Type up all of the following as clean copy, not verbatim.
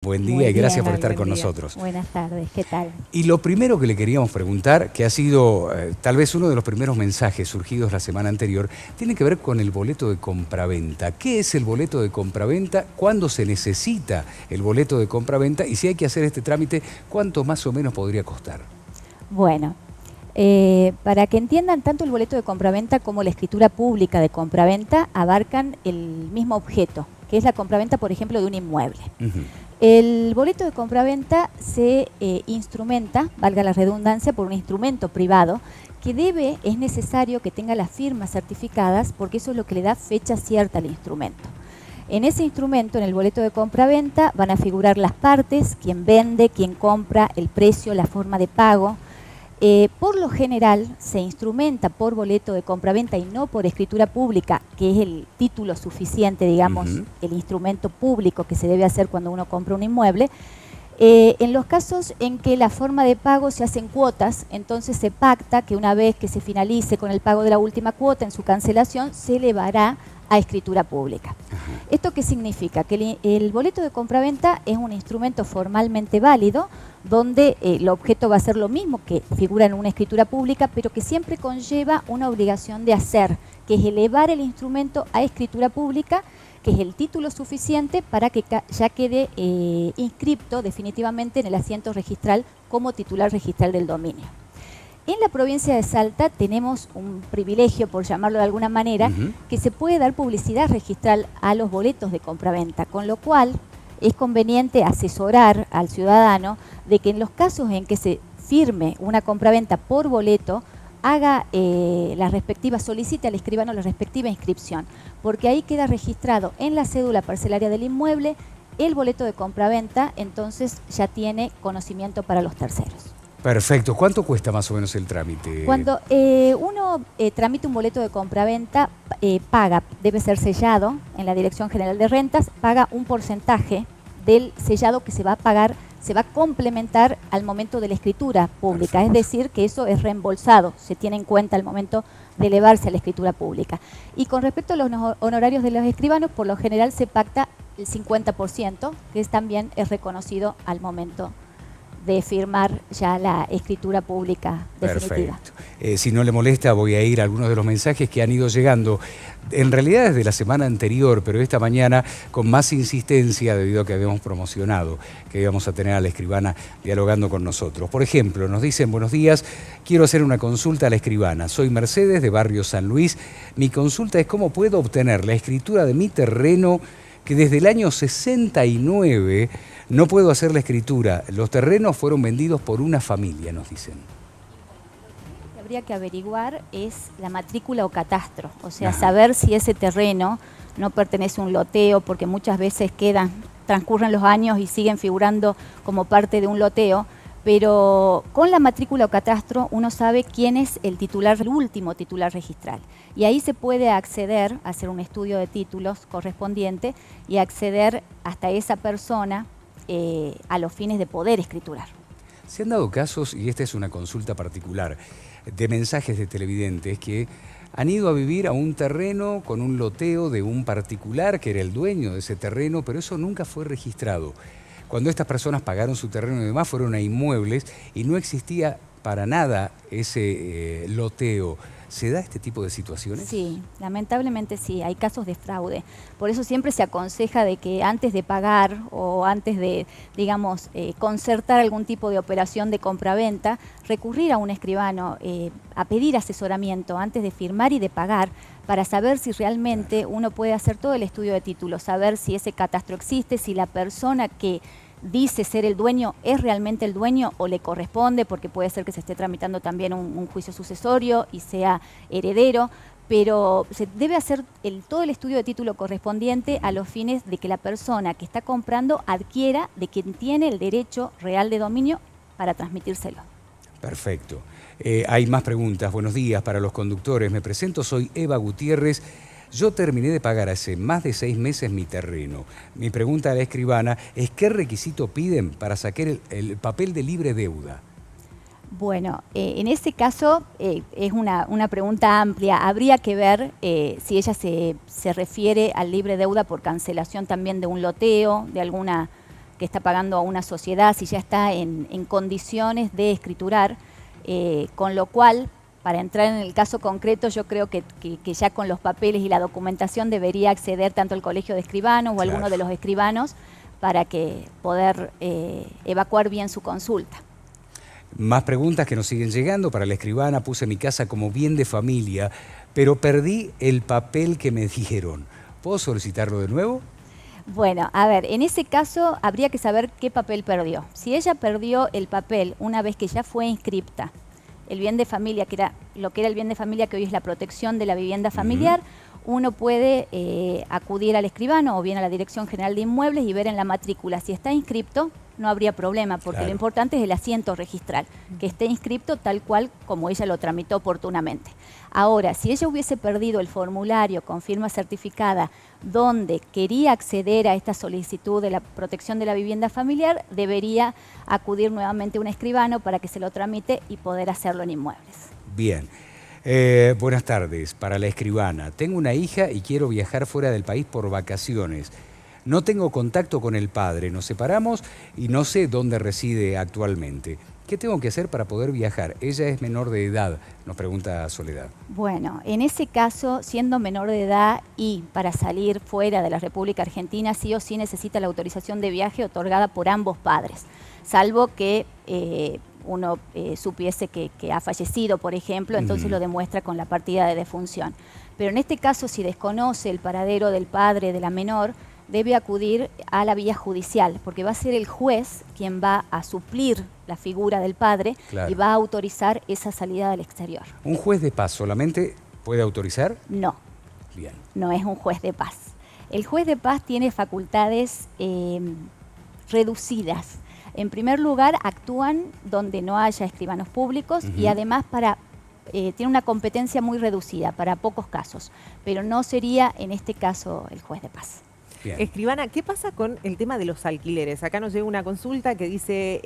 Buen día Muy y gracias bien, por estar buen con día. nosotros. Buenas tardes, ¿qué tal? Y lo primero que le queríamos preguntar, que ha sido tal vez uno de los primeros mensajes surgidos la semana anterior, tiene que ver con el boleto de compraventa. ¿Qué es el boleto de compraventa? ¿Cuándo se necesita el boleto de compraventa? Y si hay que hacer este trámite, ¿cuánto más o menos podría costar? Bueno, para que entiendan, tanto el boleto de compraventa como la escritura pública de compraventa abarcan el mismo objeto, que es la compraventa, por ejemplo, de un inmueble. El boleto de compraventa se instrumenta, valga la redundancia, por un instrumento privado que es necesario que tenga las firmas certificadas porque eso es lo que le da fecha cierta al instrumento. En ese instrumento, en el boleto de compraventa, van a figurar las partes, quién vende, quién compra, el precio, la forma de pago. Por lo general se instrumenta por boleto de compraventa y no por escritura pública, que es el título suficiente, digamos, el instrumento público que se debe hacer cuando uno compra un inmueble. En los casos en que la forma de pago se hace en cuotas, entonces se pacta que una vez que se finalice con el pago de la última cuota en su cancelación, se elevará a escritura pública. ¿Esto qué significa? Que el boleto de compraventa es un instrumento formalmente válido, donde el objeto va a ser lo mismo que figura en una escritura pública, pero que siempre conlleva una obligación de hacer, que es elevar el instrumento a escritura pública, que es el título suficiente para que ya quede inscripto definitivamente en el asiento registral como titular registral del dominio. En la provincia de Salta tenemos un privilegio, por llamarlo de alguna manera, que se puede dar publicidad registral a los boletos de compraventa, con lo cual es conveniente asesorar al ciudadano de que en los casos en que se firme una compraventa por boleto, haga solicite al escribano la respectiva inscripción, porque ahí queda registrado en la cédula parcelaria del inmueble el boleto de compraventa, entonces ya tiene conocimiento para los terceros. Perfecto. ¿Cuánto cuesta más o menos el trámite? Cuando uno tramita un boleto de compraventa, debe ser sellado en la Dirección General de Rentas, paga un porcentaje del sellado que se va a pagar, se va a complementar al momento de la escritura pública. Perfecto. Es decir, que eso es reembolsado, se tiene en cuenta al momento de elevarse a la escritura pública. Y con respecto a los honorarios de los escribanos, por lo general se pacta el 50%, que también es reconocido al momento de firmar ya la escritura pública definitiva. Perfecto. Si no le molesta, voy a ir a algunos de los mensajes que han ido llegando, en realidad desde la semana anterior, pero esta mañana con más insistencia debido a que habíamos promocionado que íbamos a tener a la escribana dialogando con nosotros. Por ejemplo, nos dicen: buenos días, quiero hacer una consulta a la escribana. Soy Mercedes, de Barrio San Luis. Mi consulta es cómo puedo obtener la escritura de mi terreno, que desde el año 69 no puedo hacer la escritura. Los terrenos fueron vendidos por una familia, nos dicen. Lo que habría que averiguar es la matrícula o catastro, o sea, saber si ese terreno no pertenece a un loteo, porque muchas veces transcurren los años y siguen figurando como parte de un loteo, pero con la matrícula o catastro uno sabe quién es el titular, el último titular registral. Y ahí se puede acceder, a hacer un estudio de títulos correspondiente y acceder hasta esa persona a los fines de poder escriturar. Se han dado casos, y esta es una consulta particular, de mensajes de televidentes que han ido a vivir a un terreno con un loteo de un particular que era el dueño de ese terreno, pero eso nunca fue registrado. Cuando estas personas pagaron su terreno y demás, fueron a inmuebles y no existía para nada ese loteo. ¿Se da este tipo de situaciones? Sí, lamentablemente sí, hay casos de fraude. Por eso siempre se aconseja de que antes de pagar o antes de, digamos, concertar algún tipo de operación de compraventa, recurrir a un escribano, a pedir asesoramiento antes de firmar y de pagar, para saber si realmente uno puede hacer todo el estudio de títulos, saber si ese catastro existe, si la persona que dice ser el dueño es realmente el dueño o le corresponde, porque puede ser que se esté tramitando también un juicio sucesorio y sea heredero, pero se debe hacer todo el estudio de título correspondiente a los fines de que la persona que está comprando adquiera de quien tiene el derecho real de dominio para transmitírselo. Perfecto. Hay más preguntas. Buenos días para los conductores. Me presento, soy Eva Gutiérrez. Yo terminé de pagar hace más de 6 meses mi terreno. Mi pregunta a la escribana es: ¿qué requisito piden para sacar el papel de libre deuda? Bueno, en ese caso es una pregunta amplia. Habría que ver si ella se refiere al libre deuda por cancelación también de un loteo, de alguna que está pagando a una sociedad, si ya está en condiciones de escriturar, con lo cual, para entrar en el caso concreto, yo creo que ya con los papeles y la documentación debería acceder tanto el colegio de escribanos o alguno de los escribanos para que poder evacuar bien su consulta. Más preguntas que nos siguen llegando. Para la escribana: puse mi casa como bien de familia, pero perdí el papel que me dieron. ¿Puedo solicitarlo de nuevo? Bueno, a ver, en ese caso habría que saber qué papel perdió. Si ella perdió el papel una vez que ya fue inscripta, el bien de familia, que era lo que era el bien de familia, que hoy es la protección de la vivienda familiar, uno puede acudir al escribano o bien a la Dirección General de Inmuebles y ver en la matrícula. Si está inscripto, no habría problema, porque lo importante es el asiento registral, que esté inscripto tal cual como ella lo tramitó oportunamente. Ahora, si ella hubiese perdido el formulario con firma certificada donde quería acceder a esta solicitud de la protección de la vivienda familiar, debería acudir nuevamente a un escribano para que se lo tramite y poder hacerlo en inmuebles. Bien. Buenas tardes. Para la escribana: tengo una hija y quiero viajar fuera del país por vacaciones. No tengo contacto con el padre, nos separamos y no sé dónde reside actualmente. ¿Qué tengo que hacer para poder viajar? Ella es menor de edad, nos pregunta Soledad. Bueno, en ese caso, siendo menor de edad y para salir fuera de la República Argentina, sí o sí necesita la autorización de viaje otorgada por ambos padres, salvo que uno supiese que ha fallecido, por ejemplo, entonces lo demuestra con la partida de defunción. Pero en este caso, si desconoce el paradero del padre de la menor, debe acudir a la vía judicial, porque va a ser el juez quien va a suplir la figura del padre y va a autorizar esa salida del exterior. ¿Un juez de paz solamente puede autorizar? No. Bien. No es un juez de paz. El juez de paz tiene facultades reducidas. En primer lugar, actúan donde no haya escribanos públicos y además tiene una competencia muy reducida para pocos casos, pero no sería en este caso el juez de paz. Bien. Escribana, ¿qué pasa con el tema de los alquileres? Acá nos llega una consulta que dice,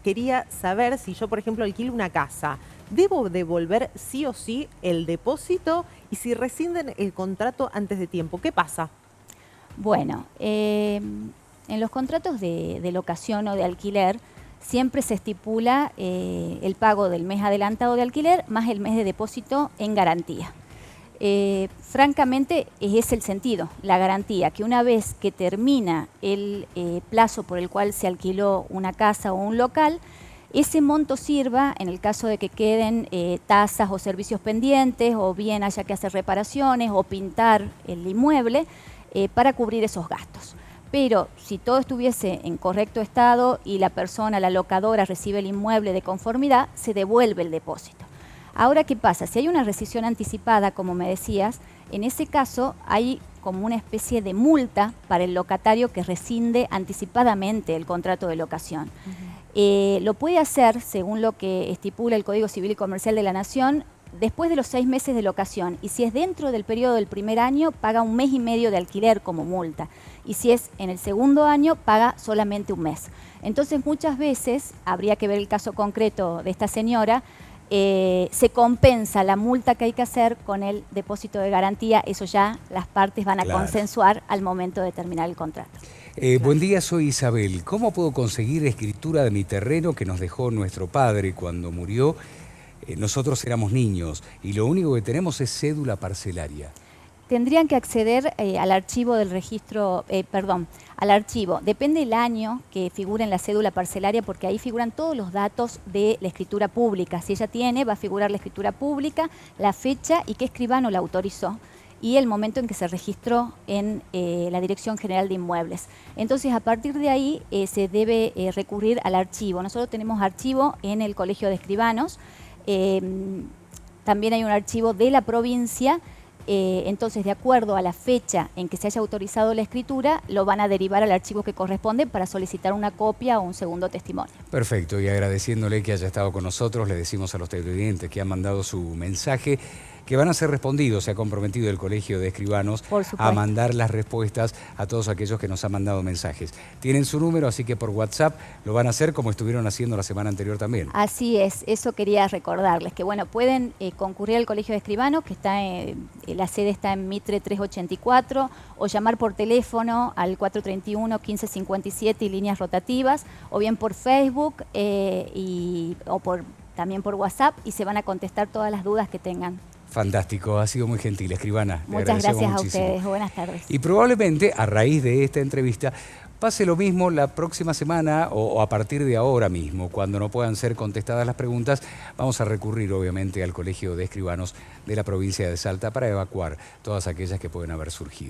quería saber si yo, por ejemplo, alquilo una casa, ¿debo devolver sí o sí el depósito? Y si rescinden el contrato antes de tiempo, ¿qué pasa? Bueno, en los contratos de locación o de alquiler siempre se estipula el pago del mes adelantado de alquiler más el mes de depósito en garantía. Francamente, ese es el sentido, la garantía, que una vez que termina el plazo por el cual se alquiló una casa o un local, ese monto sirva, en el caso de que queden tasas o servicios pendientes, o bien haya que hacer reparaciones o pintar el inmueble, para cubrir esos gastos. Pero si todo estuviese en correcto estado y la persona, la locadora, recibe el inmueble de conformidad, se devuelve el depósito. Ahora, ¿qué pasa? Si hay una rescisión anticipada, como me decías, en ese caso hay como una especie de multa para el locatario que rescinde anticipadamente el contrato de locación. Lo puede hacer, según lo que estipula el Código Civil y Comercial de la Nación, después de los 6 meses de locación. Y si es dentro del periodo del primer año, paga 1 mes y medio de alquiler como multa. Y si es en el segundo año, paga solamente 1 mes. Entonces, muchas veces, habría que ver el caso concreto de esta señora, se compensa la multa que hay que hacer con el depósito de garantía. Eso ya las partes van a consensuar al momento de terminar el contrato. Buen día, soy Isabel. ¿Cómo puedo conseguir escritura de mi terreno que nos dejó nuestro padre cuando murió? Nosotros éramos niños y lo único que tenemos es cédula parcelaria. Tendrían que acceder al archivo del registro, al archivo. Depende del año que figure en la cédula parcelaria, porque ahí figuran todos los datos de la escritura pública. Si ella tiene, va a figurar la escritura pública, la fecha y qué escribano la autorizó, y el momento en que se registró en la Dirección General de Inmuebles. Entonces, a partir de ahí se debe recurrir al archivo. Nosotros tenemos archivo en el Colegio de Escribanos, también hay un archivo de la provincia. Entonces, de acuerdo a la fecha en que se haya autorizado la escritura, lo van a derivar al archivo que corresponde para solicitar una copia o un segundo testimonio. Perfecto, y agradeciéndole que haya estado con nosotros, le decimos a los televidentes que han mandado su mensaje que van a ser respondidos. Se ha comprometido el Colegio de Escribanos Por supuesto. a mandar las respuestas a todos aquellos que nos han mandado mensajes. Tienen su número, así que por WhatsApp lo van a hacer como estuvieron haciendo la semana anterior también. Así es, eso quería recordarles, que bueno, pueden concurrir al Colegio de Escribanos, que está la sede está en Mitre 384, o llamar por teléfono al 431-1557 y líneas rotativas, o bien por Facebook también por WhatsApp, y se van a contestar todas las dudas que tengan. Fantástico, ha sido muy gentil, escribana. Muchas gracias a ustedes, buenas tardes. Y probablemente a raíz de esta entrevista pase lo mismo la próxima semana o a partir de ahora mismo. Cuando no puedan ser contestadas las preguntas, vamos a recurrir obviamente al Colegio de Escribanos de la provincia de Salta para evacuar todas aquellas que pueden haber surgido.